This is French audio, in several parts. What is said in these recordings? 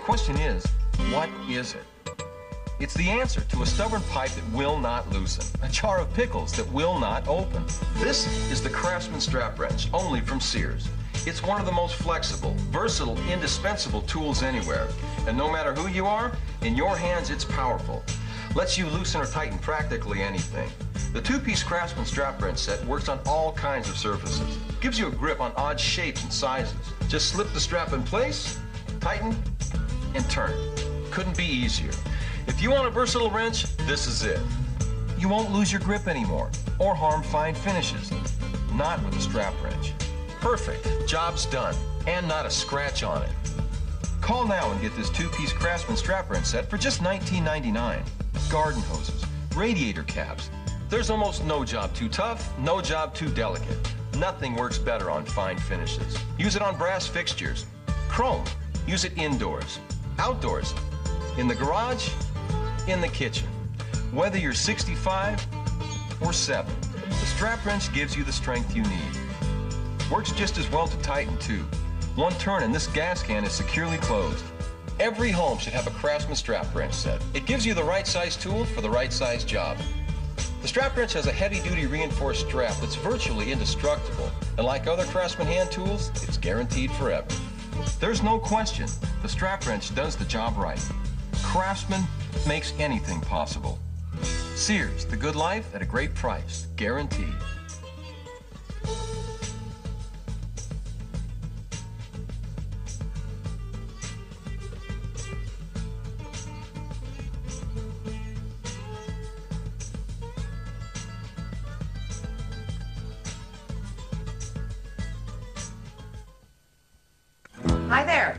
question is, what is it? It's the answer to a stubborn pipe that will not loosen, a jar of pickles that will not open. This is the Craftsman strap wrench, only from Sears. It's one of the most flexible, versatile, indispensable tools anywhere. And no matter who you are, in your hands it's powerful. Lets you loosen or tighten practically anything. The two-piece Craftsman strap wrench set works on all kinds of surfaces. Gives you a grip on odd shapes and sizes. Just slip the strap in place, tighten, and turn. Couldn't be easier. If you want a versatile wrench, this is it. You won't lose your grip anymore or harm fine finishes. Not with a strap wrench. Perfect. Job's done. And not a scratch on it. Call now and get this two-piece Craftsman strap wrench set for just $19.99. Garden hoses, radiator caps. There's almost no job too tough, no job too delicate. Nothing works better on fine finishes. Use it on brass fixtures. Chrome. Use it indoors, outdoors, in the garage, in the kitchen. Whether you're 65 or 7, the strap wrench gives you the strength you need. Works just as well to tighten too. One turn and this gas can is securely closed. Every home should have a Craftsman strap wrench set. It gives you the right size tool for the right size job. The strap wrench has a heavy-duty reinforced strap that's virtually indestructible. And like other Craftsman hand tools, it's guaranteed forever. There's no question, the strap wrench does the job right. Craftsman makes anything possible. Sears, the good life at a great price, guaranteed. Hi there.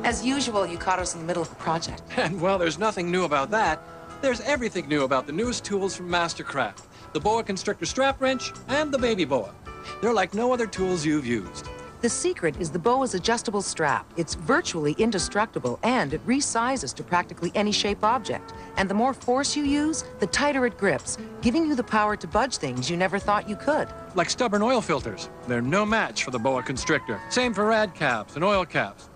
As usual, you caught us in the middle of a project. And, well, there's nothing new about that. There's everything new about the newest tools from Mastercraft. The Boa Constrictor strap wrench and the Baby Boa. They're like no other tools you've used. The secret is the Boa's adjustable strap. It's virtually indestructible, and it resizes to practically any shape object. And the more force you use, the tighter it grips, giving you the power to budge things you never thought you could. Like stubborn oil filters. They're no match for the Boa Constrictor. Same for rad caps and oil caps.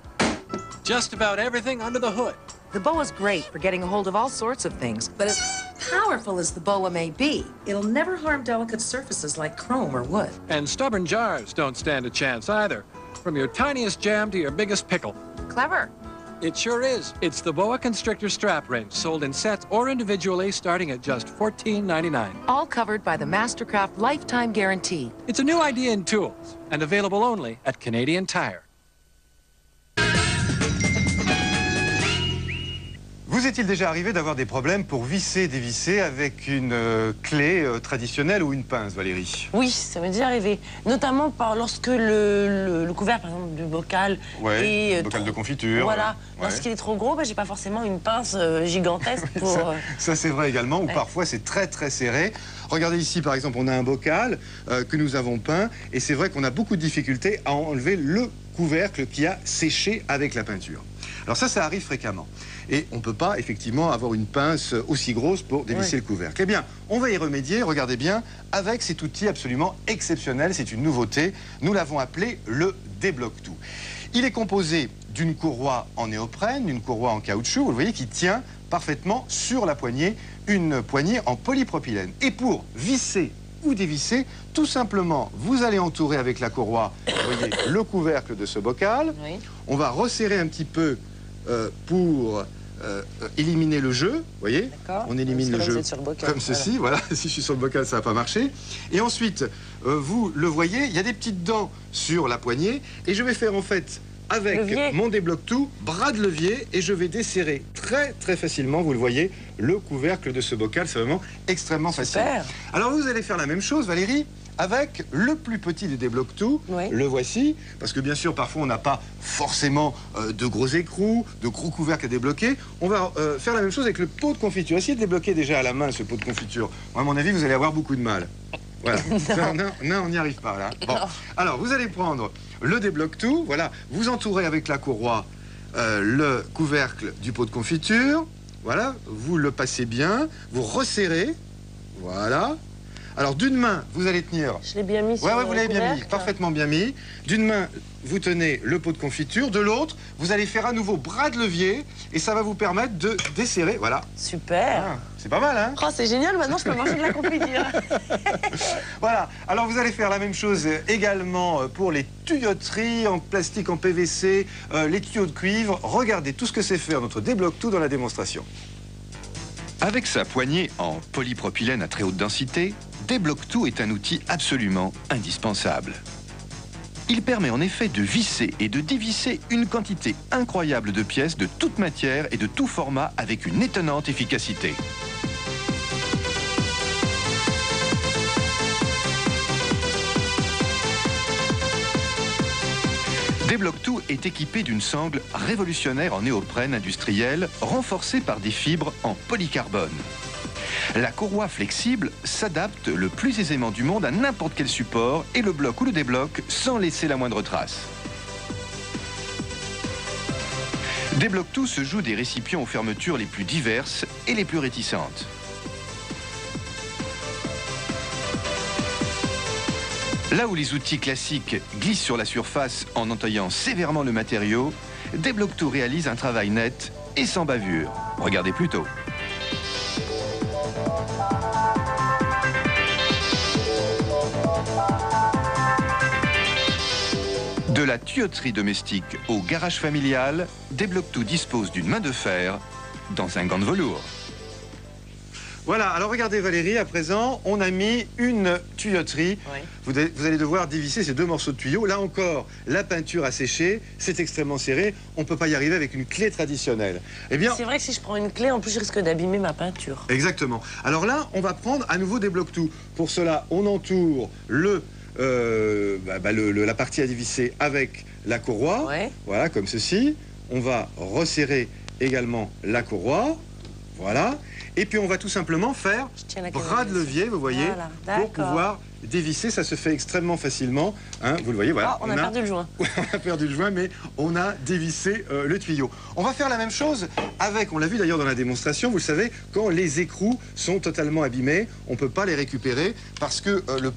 Just about everything under the hood. The Boa's great for getting a hold of all sorts of things, but as powerful as the Boa may be, it'll never harm delicate surfaces like chrome or wood. And stubborn jars don't stand a chance either. From your tiniest jam to your biggest pickle. Clever. It sure is. It's the Boa Constrictor strap wrench, sold in sets or individually, starting at just $14.99. All covered by the Mastercraft Lifetime Guarantee. It's a new idea in tools, and available only at Canadian Tire. Vous est-il déjà arrivé d'avoir des problèmes pour visser, dévisser avec une clé traditionnelle ou une pince, Valérie? Oui, ça m'est déjà arrivé. Notamment lorsque le couvercle, par exemple, du bocal est... le bocal de confiture. Voilà. Lorsqu'il est trop gros, j'ai pas forcément une pince gigantesque pour... Ça c'est vrai également, ou parfois c'est très très serré. Regardez ici, par exemple, on a un bocal que nous avons peint, et c'est vrai qu'on a beaucoup de difficultés à enlever le couvercle qui a séché avec la peinture. Alors ça arrive fréquemment. Et on ne peut pas, effectivement, avoir une pince aussi grosse pour dévisser le couvercle. Eh bien, on va y remédier, regardez bien, avec cet outil absolument exceptionnel. C'est une nouveauté. Nous l'avons appelé le débloque-tout. Il est composé d'une courroie en néoprène, d'une courroie en caoutchouc, vous le voyez, qui tient parfaitement sur la poignée, une poignée en polypropylène. Et pour visser ou dévisser, tout simplement, vous allez entourer avec la courroie, vous voyez, le couvercle de ce bocal. Oui. On va resserrer un petit peu pour éliminer le jeu, vous voyez, on élimine le jeu comme ceci, voilà, si je suis sur le bocal, ça va pas marcher. Et ensuite, vous le voyez, il y a des petites dents sur la poignée, et je vais faire en fait, avec mon débloque-tout, bras de levier, et je vais desserrer très très facilement, vous le voyez, le couvercle de ce bocal, c'est vraiment extrêmement facile. Alors vous allez faire la même chose, Valérie, avec le plus petit des débloque-tout, le voici, parce que bien sûr, parfois, on n'a pas forcément de gros écrous, de gros couvercles à débloquer. On va faire la même chose avec le pot de confiture. Essayez de débloquer déjà à la main ce pot de confiture. Moi, à mon avis, vous allez avoir beaucoup de mal. Voilà. Non, on n'y arrive pas, là. Bon. Alors, vous allez prendre le débloque-tout, voilà, vous entourez avec la courroie le couvercle du pot de confiture, voilà, vous le passez bien, vous resserrez, voilà. Alors d'une main, vous allez tenir... Je l'ai bien mis sur Ouais, vous l'avez le bien mis, couvercle. parfaitement bien mis. D'une main, vous tenez le pot de confiture. De l'autre, vous allez faire à nouveau bras de levier et ça va vous permettre de desserrer. Voilà. Super. Ah, c'est pas mal, hein? Oh, c'est génial, maintenant je peux manger de la confiture. Voilà. Alors vous allez faire la même chose également pour les tuyauteries en plastique, en PVC, les tuyaux de cuivre. Regardez tout ce que c'est faire notre débloque tout dans la démonstration. Avec sa poignée en polypropylène à très haute densité, Débloque-tout est un outil absolument indispensable. Il permet en effet de visser et de dévisser une quantité incroyable de pièces de toute matière et de tout format avec une étonnante efficacité. Débloque-tout est équipé d'une sangle révolutionnaire en néoprène industriel renforcée par des fibres en polycarbone. La courroie flexible s'adapte le plus aisément du monde à n'importe quel support et le bloque ou le débloque sans laisser la moindre trace. Débloque-tout se joue des récipients aux fermetures les plus diverses et les plus réticentes. Là où les outils classiques glissent sur la surface en entaillant sévèrement le matériau, Débloque-tout réalise un travail net et sans bavure. Regardez plutôt. De la tuyauterie domestique au garage familial, Débloque-tout dispose d'une main de fer dans un gant de velours. Voilà, alors regardez Valérie, à présent, on a mis une tuyauterie. Oui. Vous allez devoir dévisser ces deux morceaux de tuyau. Là encore, la peinture a séché, c'est extrêmement serré. On ne peut pas y arriver avec une clé traditionnelle. Eh bien, C'est vrai que si je prends une clé, en plus, je risque d'abîmer ma peinture. exactement. Alors là, on va prendre à nouveau Débloque-tout. Pour cela, on entoure la partie à dévisser avec la courroie. Ouais. Voilà, comme ceci. On va resserrer également la courroie. Voilà. Et puis on va tout simplement faire Je tiens la bras de caméra. levier, vous voyez, Voilà, pour d'accord. pouvoir dévisser. Ça se fait extrêmement facilement. Hein, vous le voyez, voilà. Oh, on a perdu le joint. On a perdu le joint, mais on a dévissé le tuyau. On va faire la même chose avec, on l'a vu d'ailleurs dans la démonstration, vous le savez, quand les écrous sont totalement abîmés, on ne peut pas les récupérer parce que le